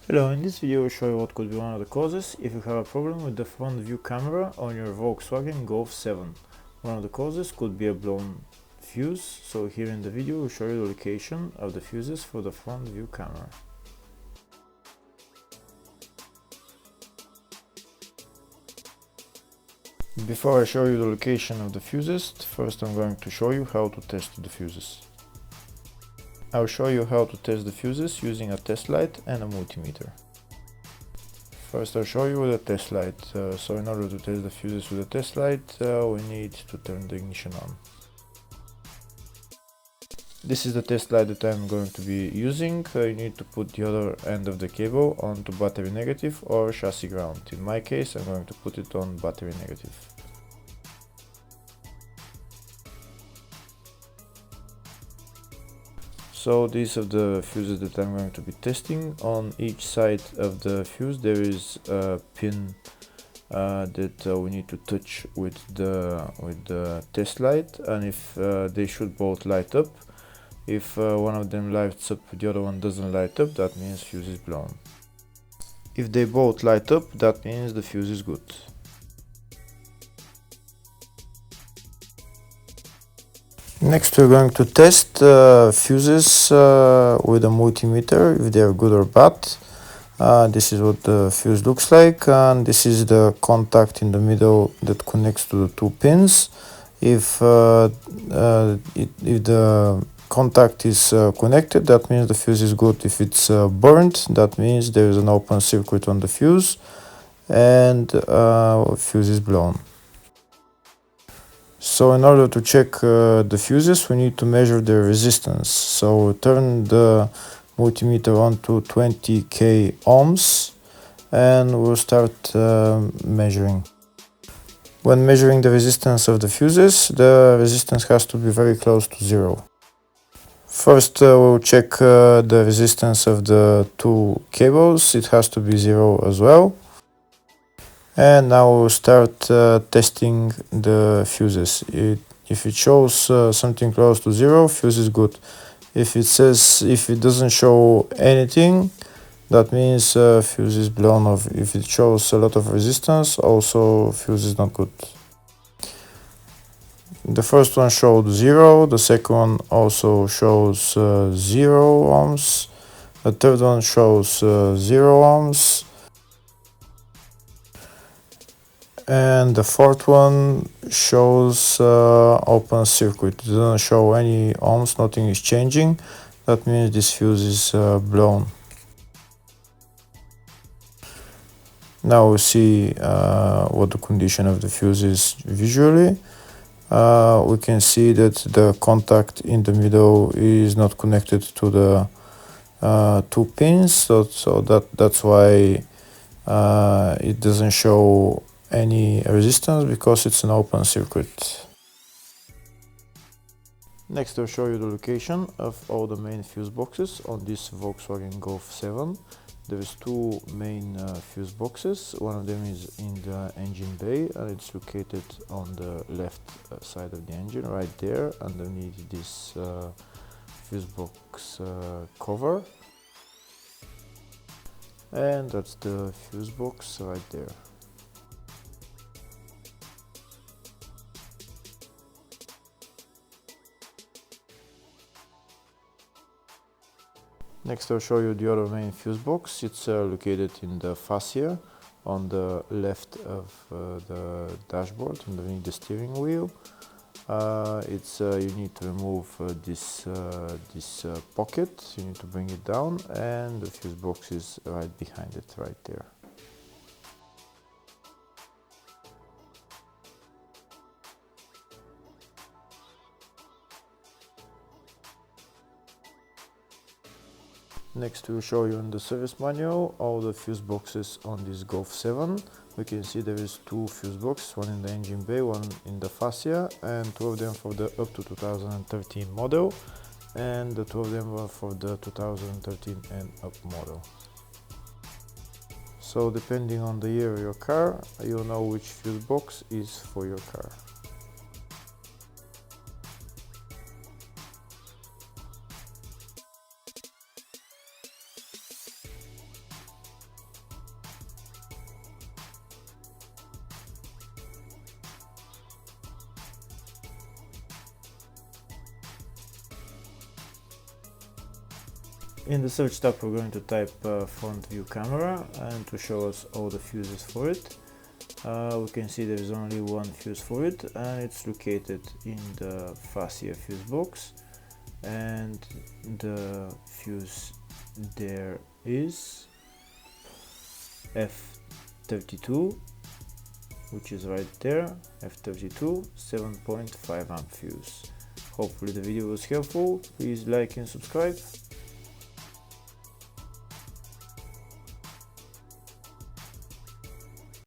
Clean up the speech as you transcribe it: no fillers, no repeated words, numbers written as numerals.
Hello, in this video I will show you what could be one of the causes if you have a problem with the front view camera on your Volkswagen Golf 7. One of the causes could be a blown fuse, so here in the video we'll show you the location of the fuses for the front view camera. Before I show you the location of the fuses, first I'm going to show you how to test the fuses. I'll show you how to test the fuses using a test light and a multimeter. First I'll show you with a test light. So in order to test the fuses with a test light, we need to turn the ignition on. This is the test light that I'm going to be using. You need to put the other end of the cable onto battery negative or chassis ground. In my case, I'm going to put it on battery negative. So these are the fuses that I'm going to be testing. On each side of the fuse there is a pin that we need to touch with the test light, and if they should both light up. If one of them lights up, the other one doesn't light up, that means fuse is blown. If they both light up, that means the fuse is good. Next we're going to test fuses with a multimeter, if they are good or bad. This is what the fuse looks like, and this is the contact in the middle that connects to the two pins. If the contact is connected, that means the fuse is good. If it's burnt, that means there is an open circuit on the fuse and fuse is blown. So in order to check the fuses, we need to measure their resistance. So turn the multimeter on to 20k ohms and we'll start measuring. When measuring the resistance of the fuses, the resistance has to be very close to zero. First we'll check the resistance of the two cables. It has to be zero as well. And now we'll start testing the fuses. If it shows something close to zero, fuse is good. If it doesn't show anything, that means fuse is blown off. If it shows a lot of resistance, also fuse is not good. The first one showed 0, the second one also shows 0 ohms, the third one shows 0 ohms, and the fourth one shows open circuit. It doesn't show any ohms, nothing is changing. That means this fuse is blown. Now we see what the condition of the fuse is visually. We can see that the contact in the middle is not connected to the two pins, so that's why it doesn't show any resistance, because it's an open circuit. Next I'll show you the location of all the main fuse boxes on this Volkswagen Golf 7. There is two main fuse boxes. One of them is in the engine bay and it's located on the left side of the engine, right there underneath this fuse box cover. And that's the fuse box right there. Next I'll show you the other main fuse box. It's located in the fascia on the left of the dashboard, underneath the steering wheel. You need to remove this pocket, you need to bring it down, and the fuse box is right behind it, right there. Next we'll show you in the service manual all the fuse boxes on this Golf 7. We can see there is two fuse boxes, one in the engine bay, one in the fascia, and two of them for the up to 2013 model, and the two of them were for the 2013 and up model. So depending on the year of your car, you'll know which fuse box is for your car. In the search tab we're going to type front view camera, and to show us all the fuses for it. We can see there is only one fuse for it, and it's located in the fascia fuse box, and the fuse there is F32, which is right there, F32 7.5 amp fuse. Hopefully the video was helpful. Please like and subscribe.